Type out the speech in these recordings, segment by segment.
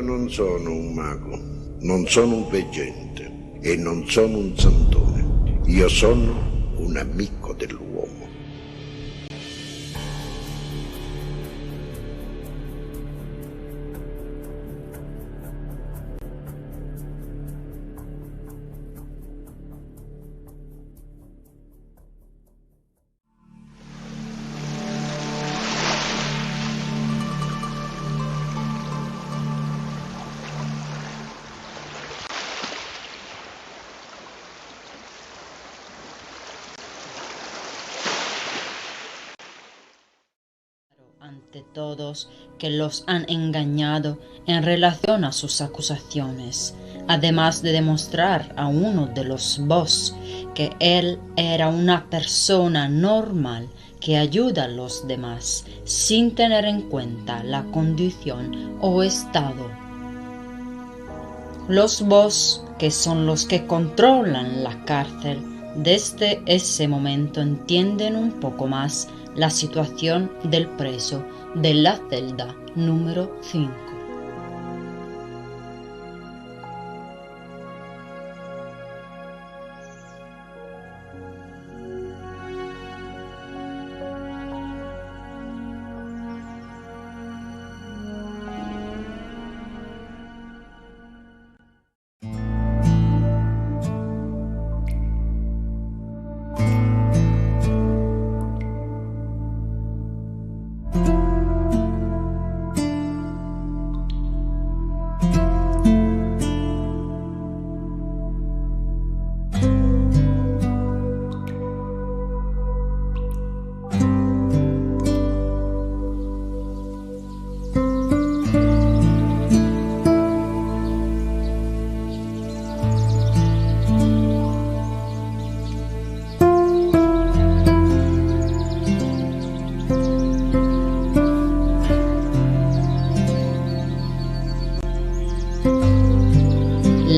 Io non sono un mago, non sono un veggente e non sono un santone. Io sono un amico dell'uomo. Ante todos que los han engañado en relación a sus acusaciones, además de demostrar a uno de los vos que él era una persona normal que ayuda a los demás sin tener en cuenta la condición o estado. Los vos, que son los que controlan la cárcel, desde ese momento entienden un poco más la situación del preso de la celda número 5.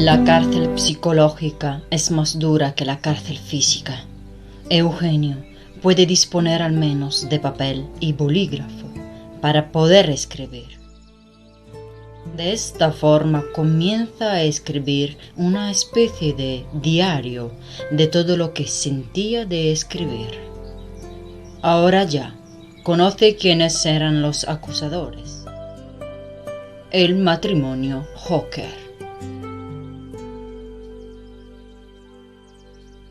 La cárcel psicológica es más dura que la cárcel física. Eugenio puede disponer al menos de papel y bolígrafo para poder escribir. De esta forma comienza a escribir una especie de diario de todo lo que sentía de escribir. Ahora ya conoce quiénes eran los acusadores. El matrimonio Hooker.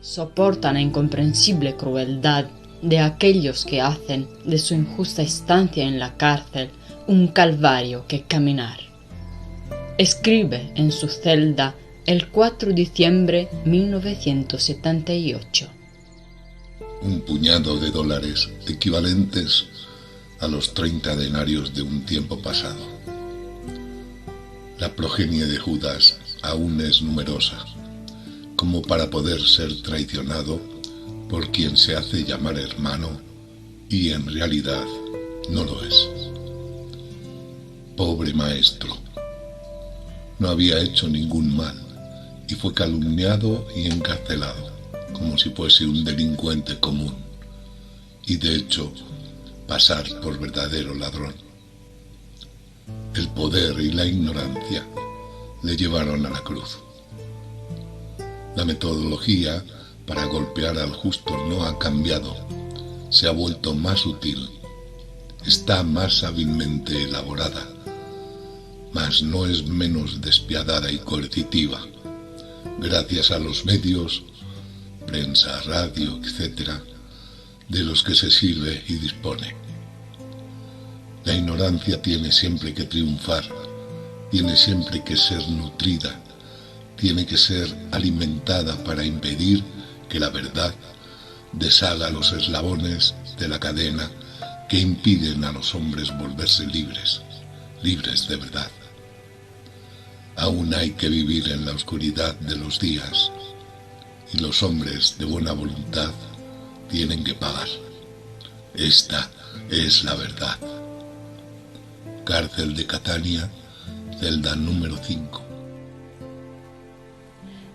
Soportan la incomprensible crueldad de aquellos que hacen de su injusta estancia en la cárcel un calvario que caminar. Escribe en su celda el 4 de diciembre de 1978. Un puñado de dólares equivalentes a los 30 denarios de un tiempo pasado. La progenie de Judas aún es numerosa, como para poder ser traicionado por quien se hace llamar hermano y en realidad no lo es. Pobre maestro, no había hecho ningún mal y fue calumniado y encarcelado como si fuese un delincuente común y de hecho pasar por verdadero ladrón. El poder y la ignorancia le llevaron a la cruz. La metodología para golpear al justo no ha cambiado, se ha vuelto más sutil, está más hábilmente elaborada, mas no es menos despiadada y coercitiva, gracias a los medios, prensa, radio, etc., de los que se sirve y dispone. La ignorancia tiene siempre que triunfar, tiene siempre que ser nutrida, tiene que ser alimentada para impedir que la verdad deshaga los eslabones de la cadena que impiden a los hombres volverse libres, libres de verdad. Aún hay que vivir en la oscuridad de los días y los hombres de buena voluntad tienen que pagar. Esta es la verdad. Cárcel de Catania, celda número 5.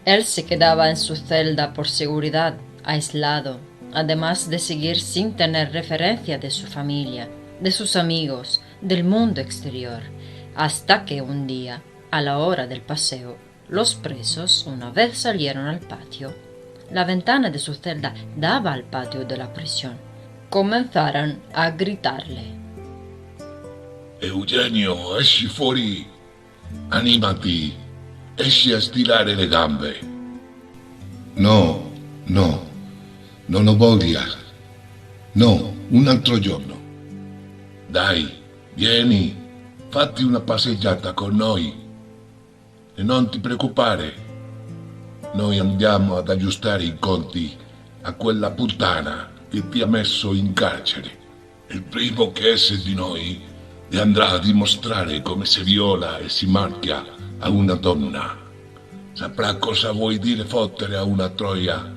Él se quedaba en su celda por seguridad, aislado, además de seguir sin tener referencia de su familia, de sus amigos, del mundo exterior, hasta que un día A la hora del paseo, los presos, una vez salieron al patio, la ventana de su celda daba al patio de la prisión. Comenzaron a gritarle: Eugenio, esci fuori! Animati! Esci a stirare le gambe! No, no, non ho voglia. No, un altro giorno. Dai, vieni, fatti una passeggiata con noi. E non ti preoccupare, noi andiamo ad aggiustare i conti a quella puttana che ti ha messo in carcere. Il primo che esce di noi ti andrà a dimostrare come si viola e si marchia a una donna. Saprà cosa vuol dire fottere a una troia,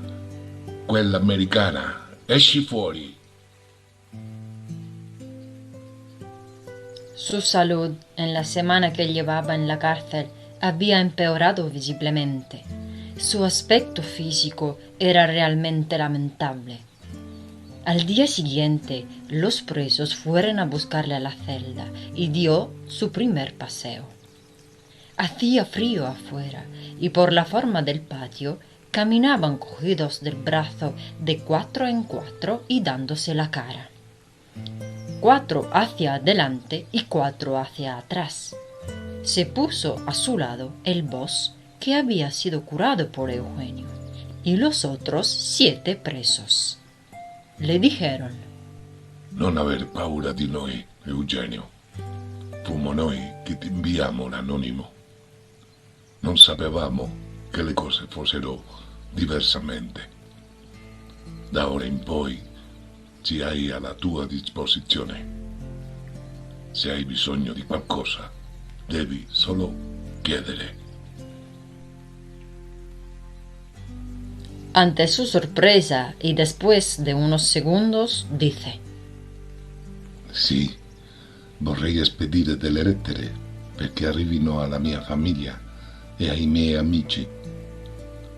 quella americana. Esci fuori. Su salud en la semana que llevaba en la cárcel había empeorado visiblemente. Su aspecto físico era realmente lamentable. Al día siguiente, los presos fueron a buscarle a la celda y dio su primer paseo. Hacía frío afuera y por la forma del patio caminaban cogidos del brazo de 4 en 4 y dándose la cara. 4 hacia adelante y 4 hacia atrás. Se puso a su lado el boss que había sido curado por Eugenio y los otros 7 presos. Le dijeron: Non aver paura di noi, Eugenio. Fummo noi che ti inviamo l'anonimo. Non sapevamo che le cose fossero diversamente. Da ora in poi ci hai alla tua disposizione. Se hai bisogno di qualcosa, devi solo chiedere. Ante su sorpresa y después de unos segundos, dice: Sì, vorrei spedire delle lettere perché arrivino alla mia famiglia e ai miei amici.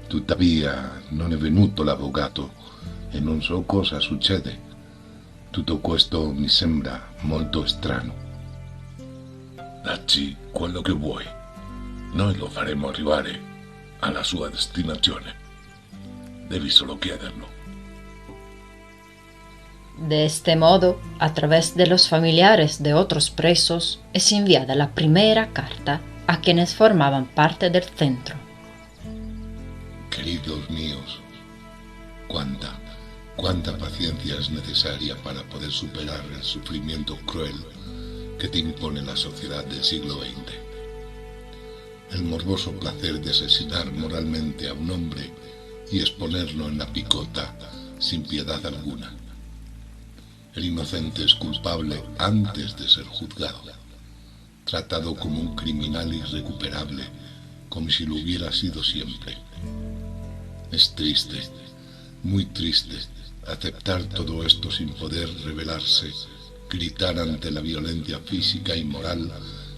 Tuttavia non è venuto l'avvocato e non so cosa succede. Tutto questo mi sembra molto strano. Dacci quello che vuoi. Noi lo faremo arrivare alla sua destinazione. Devi solo chiederlo. De este modo, a través de los familiares de otros presos, es enviada la primera carta a quienes formaban parte del centro. Queridos míos, cuánta paciencia es necesaria para poder superar el sufrimiento cruel que te impone la sociedad del siglo XX. El morboso placer de asesinar moralmente a un hombre y exponerlo en la picota sin piedad alguna. El inocente es culpable antes de ser juzgado, tratado como un criminal irrecuperable, como si lo hubiera sido siempre. Es triste, muy triste, aceptar todo esto sin poder rebelarse, gritar ante la violencia física y moral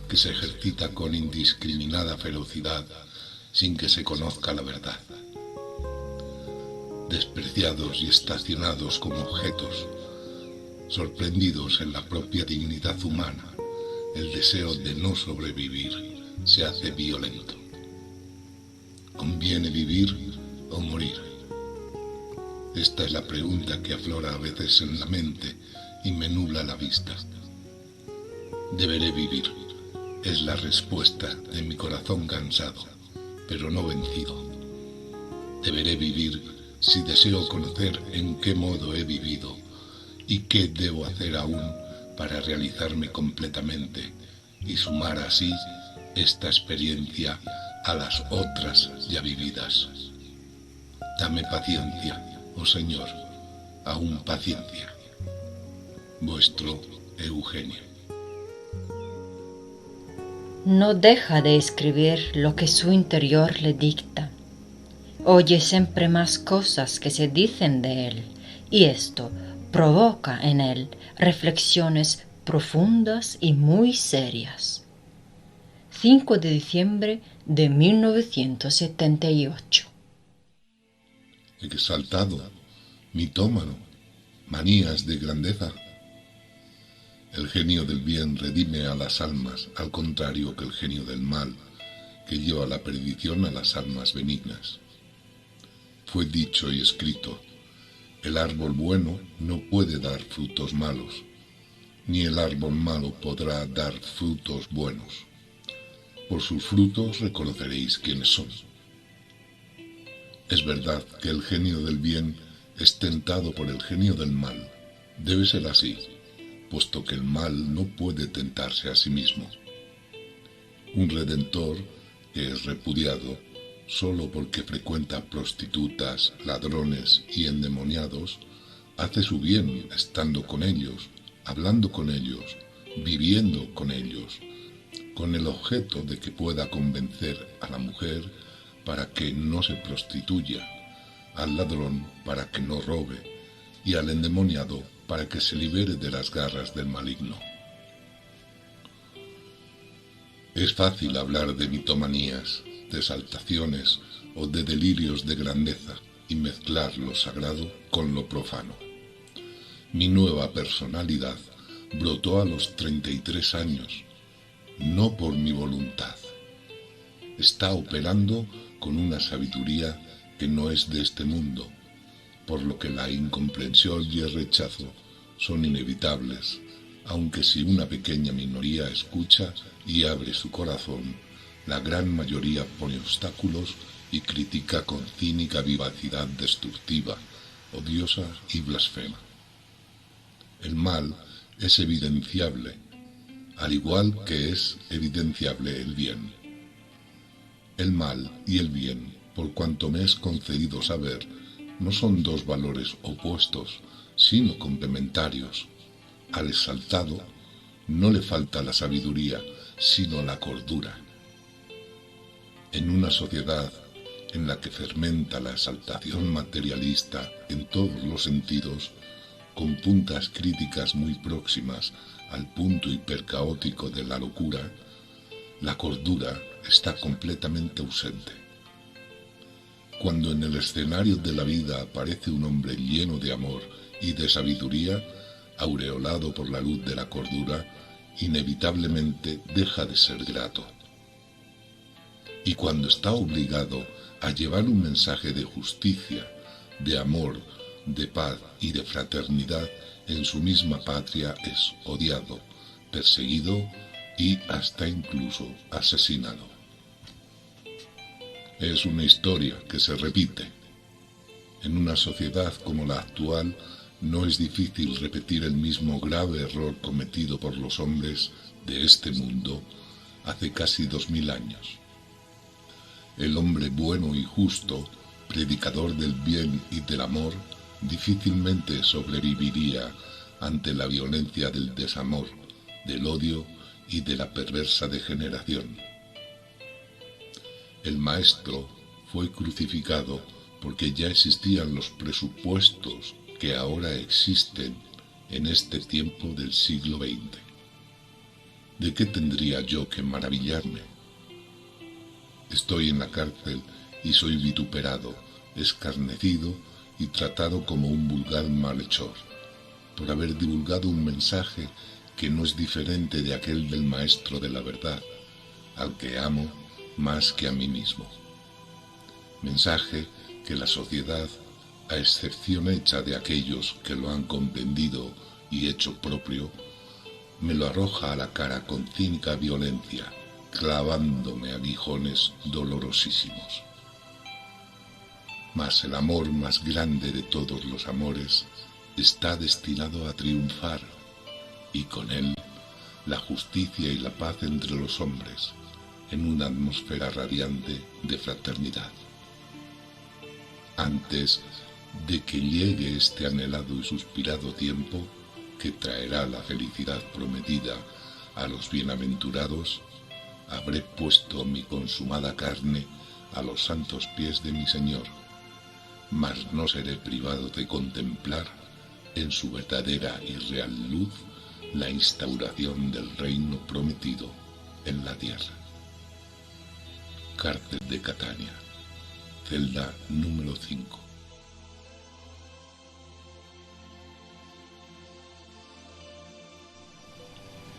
que se ejercita con indiscriminada ferocidad sin que se conozca la verdad. Despreciados y estacionados como objetos, sorprendidos en la propia dignidad humana, el deseo de no sobrevivir se hace violento. ¿Conviene vivir o morir? Esta es la pregunta que aflora a veces en la mente y me nubla la vista. Deberé vivir, es la respuesta de mi corazón cansado, pero no vencido. Deberé vivir si deseo conocer en qué modo he vivido y qué debo hacer aún para realizarme completamente y sumar así esta experiencia a las otras ya vividas. Dame paciencia, oh Señor, aún paciencia. Vuestro Eugenio. No deja de escribir lo que su interior le dicta. Oye siempre más cosas que se dicen de él, y esto provoca en él reflexiones profundas y muy serias. 5 de diciembre de 1978. Exaltado, mitómano, manías de grandeza. El genio del bien redime a las almas, al contrario que el genio del mal, que lleva a la perdición a las almas benignas. Fue dicho y escrito: el árbol bueno no puede dar frutos malos, ni el árbol malo podrá dar frutos buenos. Por sus frutos reconoceréis quiénes son. Es verdad que el genio del bien es tentado por el genio del mal. Debe ser así, puesto que el mal no puede tentarse a sí mismo. Un redentor que es repudiado solo porque frecuenta prostitutas, ladrones y endemoniados, hace su bien estando con ellos, hablando con ellos, viviendo con ellos, con el objeto de que pueda convencer a la mujer para que no se prostituya, al ladrón para que no robe y al endemoniado para que se libere de las garras del maligno. Es fácil hablar de mitomanías, de exaltaciones o de delirios de grandeza y mezclar lo sagrado con lo profano. Mi nueva personalidad brotó a los 33 años, no por mi voluntad. Está operando con una sabiduría que no es de este mundo, por lo que la incomprensión y el rechazo son inevitables, aunque si una pequeña minoría escucha y abre su corazón, la gran mayoría pone obstáculos y critica con cínica vivacidad destructiva, odiosa y blasfema. El mal es evidenciable, al igual que es evidenciable el bien. El mal y el bien, por cuanto me es concedido saber, no son dos valores opuestos, sino complementarios. Al exaltado no le falta la sabiduría, sino la cordura. En una sociedad en la que fermenta la exaltación materialista en todos los sentidos, con puntas críticas muy próximas al punto hipercaótico de la locura, la cordura está completamente ausente. Cuando en el escenario de la vida aparece un hombre lleno de amor y de sabiduría, aureolado por la luz de la cordura, inevitablemente deja de ser grato. Y cuando está obligado a llevar un mensaje de justicia, de amor, de paz y de fraternidad en su misma patria, es odiado, perseguido y hasta incluso asesinado. Es una historia que se repite. En una sociedad como la actual, no es difícil repetir el mismo grave error cometido por los hombres de este mundo hace casi 2000 años. El hombre bueno y justo, predicador del bien y del amor, difícilmente sobreviviría ante la violencia del desamor, del odio y de la perversa degeneración. El maestro fue crucificado porque ya existían los presupuestos que ahora existen en este tiempo del siglo XX. ¿De qué tendría yo que maravillarme? Estoy en la cárcel y soy vituperado, escarnecido y tratado como un vulgar malhechor, por haber divulgado un mensaje que no es diferente de aquel del maestro de la verdad, al que amo más que a mí mismo. Mensaje que la sociedad, a excepción hecha de aquellos que lo han comprendido y hecho propio, me lo arroja a la cara con cínica violencia, clavándome aguijones dolorosísimos. Mas el amor más grande de todos los amores está destinado a triunfar, y con él la justicia y la paz entre los hombres, en una atmósfera radiante de fraternidad. Antes de que llegue este anhelado y suspirado tiempo que traerá la felicidad prometida a los bienaventurados, habré puesto mi consumada carne a los santos pies de mi Señor, mas no seré privado de contemplar en su verdadera y real luz la instauración del reino prometido en la tierra. Cárcel de Catania, celda número 5.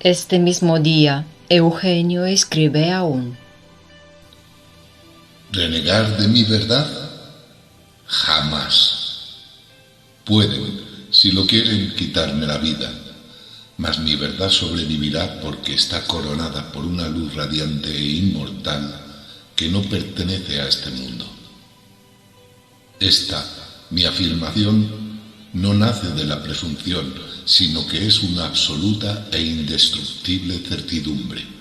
Este mismo día, Eugenio escribe aún: ¿Renegar de mi verdad? Jamás. Pueden, si lo quieren, quitarme la vida, mas mi verdad sobrevivirá porque está coronada por una luz radiante e inmortal que no pertenece a este mundo. Esta, mi afirmación, no nace de la presunción, sino que es una absoluta e indestructible certidumbre.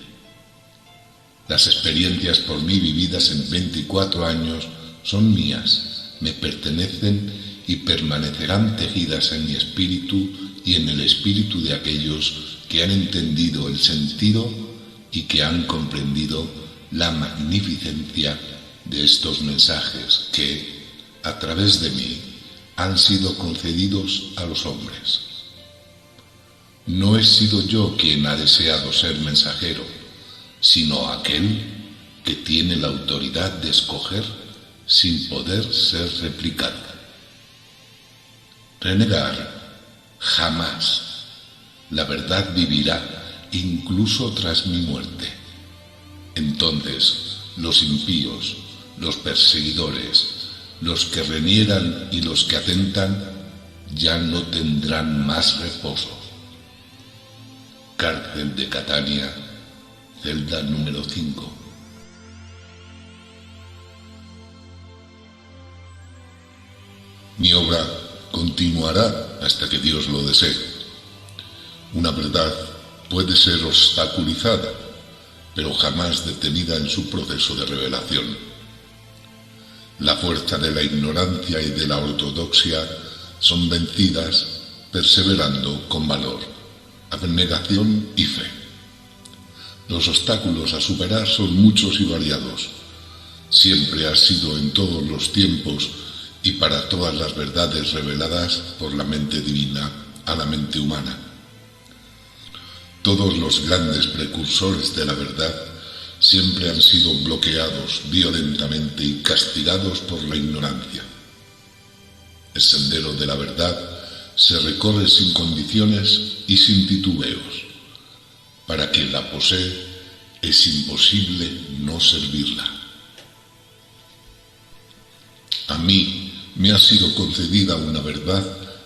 Las experiencias por mí vividas en 24 años son mías, me pertenecen y permanecerán tejidas en mi espíritu y en el espíritu de aquellos que han entendido el sentido y que han comprendido la magnificencia de estos mensajes que, a través de mí, han sido concedidos a los hombres. No he sido yo quien ha deseado ser mensajero, sino aquel que tiene la autoridad de escoger sin poder ser replicado. Renegar, jamás. La verdad vivirá incluso tras mi muerte. Entonces, los impíos, los perseguidores, los que reniegan y los que atentan, ya no tendrán más reposo. Cárcel de Catania, celda número 5. Mi obra continuará hasta que Dios lo desee. Una verdad puede ser obstaculizada, pero jamás detenida en su proceso de revelación. La fuerza de la ignorancia y de la ortodoxia son vencidas perseverando con valor, abnegación y fe. Los obstáculos a superar son muchos y variados. Siempre ha sido en todos los tiempos y para todas las verdades reveladas por la mente divina a la mente humana. Todos los grandes precursores de la verdad siempre han sido bloqueados violentamente y castigados por la ignorancia. El sendero de la verdad se recorre sin condiciones y sin titubeos. Para quien la posee, es imposible no servirla. A mí me ha sido concedida una verdad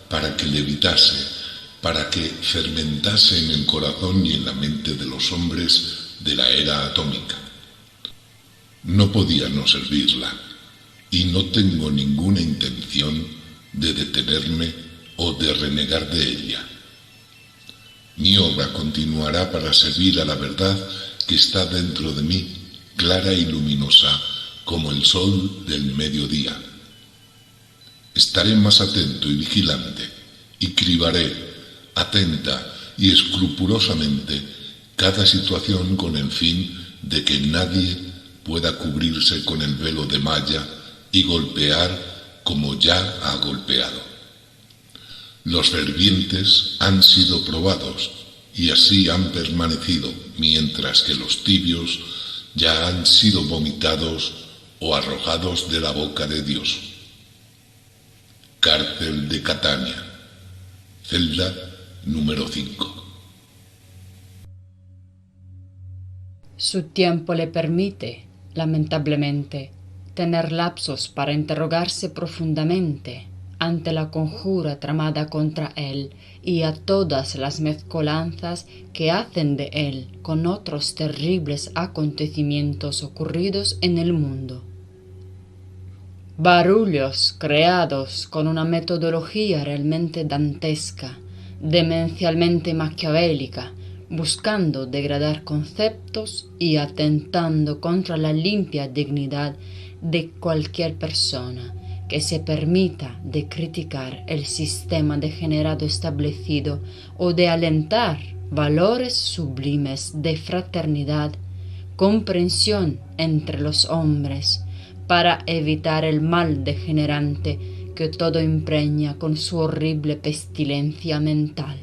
para que levitase, para que fermentase en el corazón y en la mente de los hombres de la era atómica. No podía no servirla, y no tengo ninguna intención de detenerme o de renegar de ella. Mi obra continuará para servir a la verdad que está dentro de mí, clara y luminosa como el sol del mediodía. Estaré más atento y vigilante, y cribaré, atenta y escrupulosamente, cada situación con el fin de que nadie pueda cubrirse con el velo de malla y golpear como ya ha golpeado. Los fervientes han sido probados y así han permanecido, mientras que los tibios ya han sido vomitados o arrojados de la boca de Dios. Cárcel de Catania, celda número 5. Su tiempo le permite, lamentablemente, tener lapsos para interrogarse profundamente ante la conjura tramada contra él y a todas las mezcolanzas que hacen de él con otros terribles acontecimientos ocurridos en el mundo. Barullos creados con una metodología realmente dantesca, demencialmente maquiavélica, buscando degradar conceptos y atentando contra la limpia dignidad de cualquier persona que se permita de criticar el sistema degenerado establecido o de alentar valores sublimes de fraternidad, comprensión entre los hombres, para evitar el mal degenerante que todo impregna con su horrible pestilencia mental.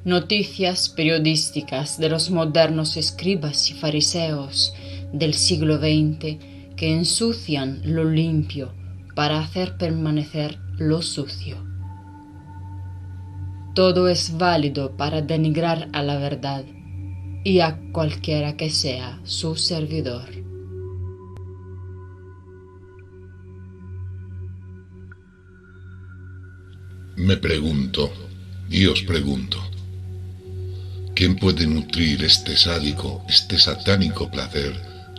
Noticias periodísticas de los modernos escribas y fariseos del siglo XX que ensucian lo limpio para hacer permanecer lo sucio. Todo es válido para denigrar a la verdad y a cualquiera que sea su servidor. Me pregunto, y os pregunto, ¿quién puede nutrir este sádico, este satánico placer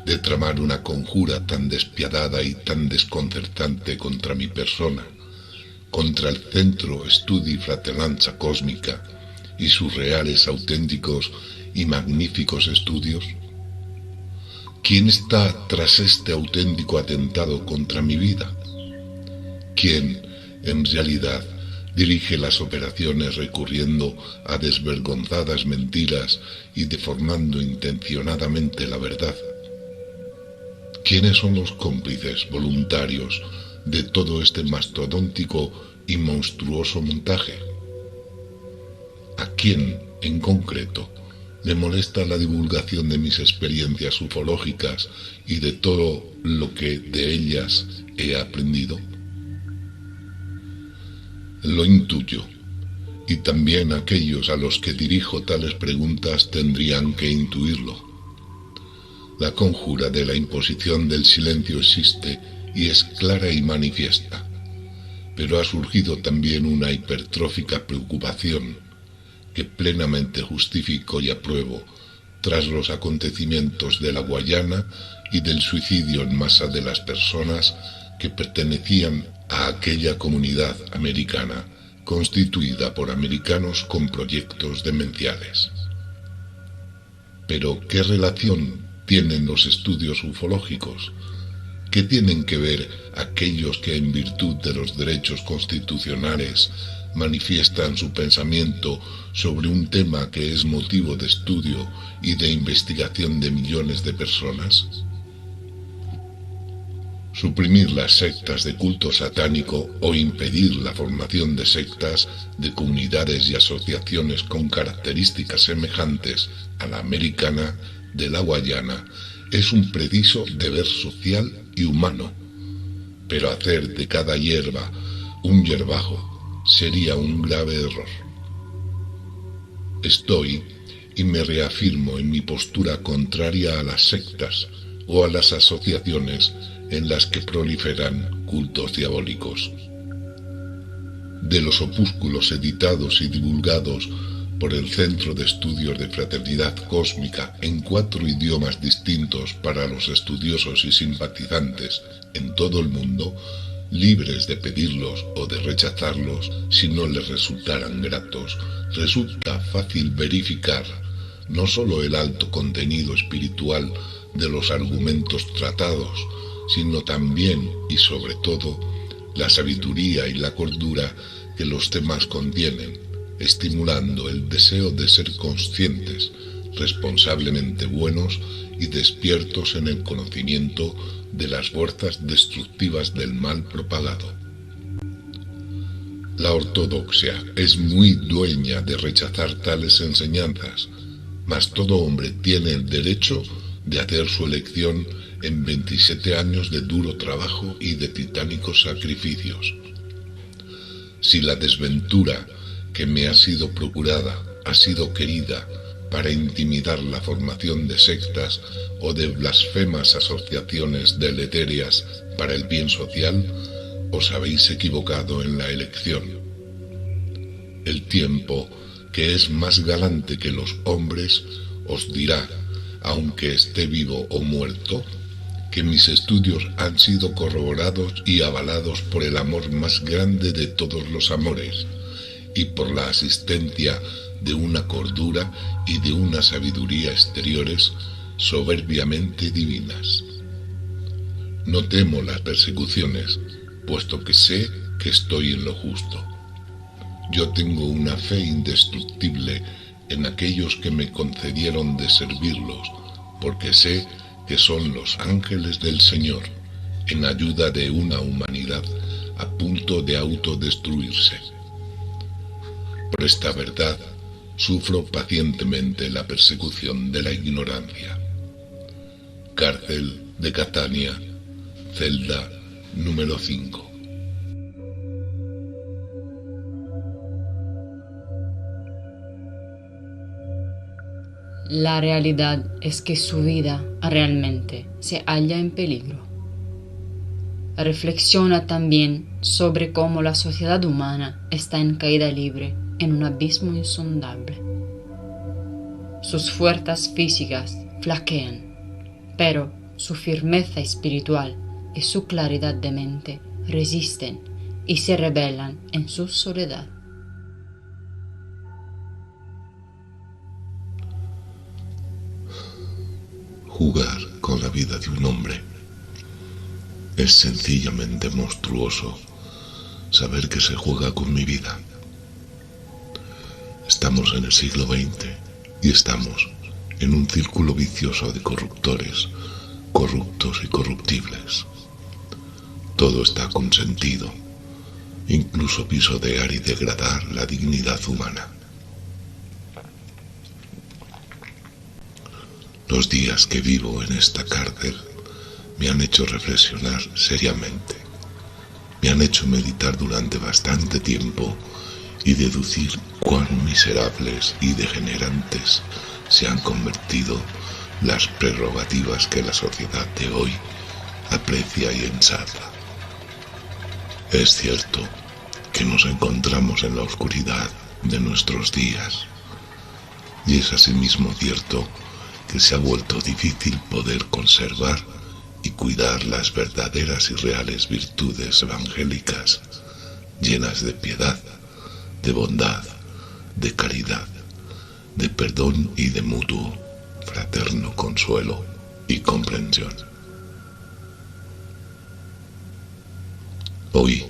de tramar una conjura tan despiadada y tan desconcertante contra mi persona, contra el Centro Studi Fratellanza Cósmica y sus reales, auténticos y magníficos estudios? ¿Quién está tras este auténtico atentado contra mi vida? ¿Quién, en realidad, dirige las operaciones recurriendo a desvergonzadas mentiras y deformando intencionadamente la verdad? ¿Quiénes son los cómplices voluntarios de todo este mastodóntico y monstruoso montaje? ¿A quién, en concreto, le molesta la divulgación de mis experiencias ufológicas y de todo lo que de ellas he aprendido? Lo intuyo, y también aquellos a los que dirijo tales preguntas tendrían que intuirlo. La conjura de la imposición del silencio existe y es clara y manifiesta, pero ha surgido también una hipertrófica preocupación que plenamente justifico y apruebo tras los acontecimientos de la Guayana y del suicidio en masa de las personas que pertenecían a aquella comunidad americana constituida por americanos con proyectos demenciales. Pero, ¿qué relación tienen los estudios ufológicos? ¿Qué tienen que ver aquellos que en virtud de los derechos constitucionales manifiestan su pensamiento sobre un tema que es motivo de estudio y de investigación de millones de personas? Suprimir las sectas de culto satánico o impedir la formación de sectas de comunidades y asociaciones con características semejantes a la americana de la Guayana es un preciso deber social y humano, pero hacer de cada hierba un hierbajo sería un grave error. Estoy y me reafirmo en mi postura contraria a las sectas o a las asociaciones en las que proliferan cultos diabólicos. De los opúsculos editados y divulgados por el Centro de Estudios de Fraternidad Cósmica en 4 idiomas distintos para los estudiosos y simpatizantes en todo el mundo, libres de pedirlos o de rechazarlos si no les resultaran gratos, resulta fácil verificar no sólo el alto contenido espiritual de los argumentos tratados, sino también y sobre todo la sabiduría y la cordura que los temas contienen, estimulando el deseo de ser conscientes, responsablemente buenos y despiertos en el conocimiento de las fuerzas destructivas del mal propagado. La ortodoxia es muy dueña de rechazar tales enseñanzas, mas todo hombre tiene el derecho de hacer su elección en 27 años de duro trabajo y de titánicos sacrificios. Si la desventura que me ha sido procurada ha sido querida para intimidar la formación de sectas o de blasfemas asociaciones deleterias para el bien social, os habéis equivocado en la elección. El tiempo, que es más galante que los hombres, os dirá, aunque esté vivo o muerto, que mis estudios han sido corroborados y avalados por el amor más grande de todos los amores, y por la asistencia de una cordura y de una sabiduría exteriores soberbiamente divinas. No temo las persecuciones, puesto que sé que estoy en lo justo. Yo tengo una fe indestructible en aquellos que me concedieron de servirlos, porque sé que son los ángeles del Señor, en ayuda de una humanidad a punto de autodestruirse. Por esta verdad, sufro pacientemente la persecución de la ignorancia. Cárcel de Catania, celda número 5. La realidad es que su vida realmente se halla en peligro. reflexiona también sobre cómo la sociedad humana está en caída libre en un abismo insondable. Sus fuerzas físicas flaquean, pero su firmeza espiritual y su claridad de mente resisten y se rebelan en su soledad. Jugar con la vida de un hombre es sencillamente monstruoso. Saber que se juega con mi vida. Estamos en el siglo XX y estamos en un círculo vicioso de corruptores, corruptos y corruptibles. Todo está consentido, incluso pisotear y degradar la dignidad humana. Los días que vivo en esta cárcel me han hecho reflexionar seriamente. Me han hecho meditar durante bastante tiempo y deducir cuán miserables y degenerantes se han convertido las prerrogativas que la sociedad de hoy aprecia y ensalza. Es cierto que nos encontramos en la oscuridad de nuestros días, y es asimismo cierto que se ha vuelto difícil poder conservar y cuidar las verdaderas y reales virtudes evangélicas, llenas de piedad, de bondad, de caridad, de perdón y de mutuo, fraterno consuelo y comprensión. Hoy,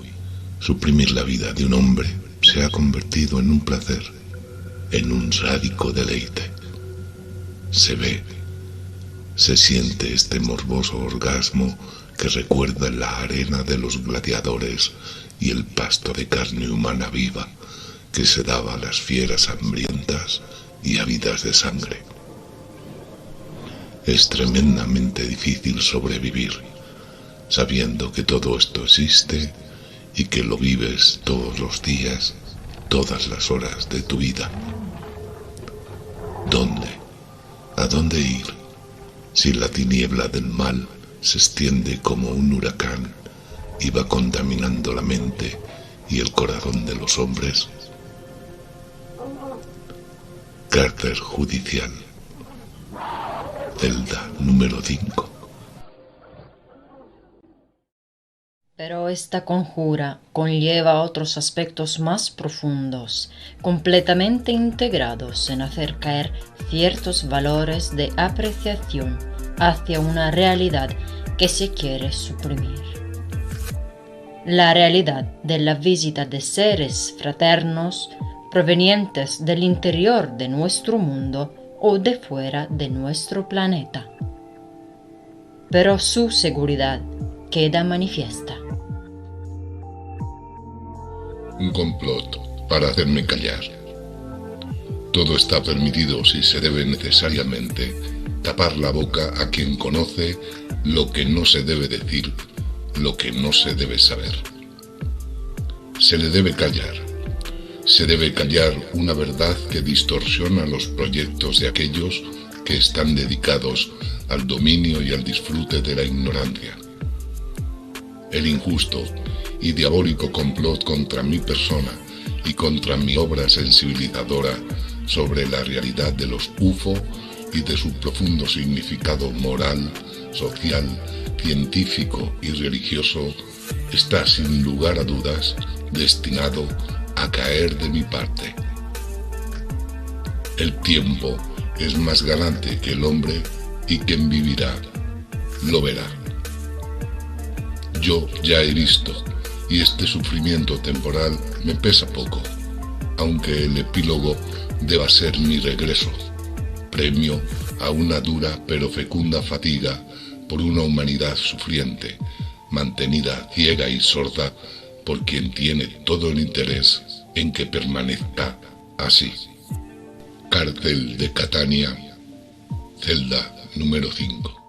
suprimir la vida de un hombre se ha convertido en un placer, en un sádico deleite. Se ve, se siente este morboso orgasmo que recuerda la arena de los gladiadores y el pasto de carne humana viva que se daba a las fieras hambrientas y ávidas de sangre. Es tremendamente difícil sobrevivir, sabiendo que todo esto existe y que lo vives todos los días, todas las horas de tu vida. ¿Dónde? ¿A dónde ir? Si la tiniebla del mal se extiende como un huracán y va contaminando la mente y el corazón de los hombres. Cárcel judicial. Celda número 5. Pero esta conjura conlleva otros aspectos más profundos, completamente integrados en hacer caer ciertos valores de apreciación hacia una realidad que se quiere suprimir. La realidad de la visita de seres fraternos provenientes del interior de nuestro mundo o de fuera de nuestro planeta. Pero su seguridad queda manifiesta. Un complot para hacerme callar. Todo está permitido si se debe necesariamente tapar la boca a quien conoce lo que no se debe decir, lo que no se debe saber. Se le debe callar. Se debe callar una verdad que distorsiona los proyectos de aquellos que están dedicados al dominio y al disfrute de la ignorancia. El injusto y diabólico complot contra mi persona y contra mi obra sensibilizadora sobre la realidad de los UFO y de su profundo significado moral, social, científico y religioso está sin lugar a dudas destinado a caer de mi parte. El tiempo es más galante que el hombre y quien vivirá lo verá. Yo ya he visto y este sufrimiento temporal me pesa poco, aunque el epílogo deba ser mi regreso, premio a una dura pero fecunda fatiga por una humanidad sufriente, mantenida ciega y sorda por quien tiene todo el interés en que permanezca así. Cárcel de Catania, celda número 5.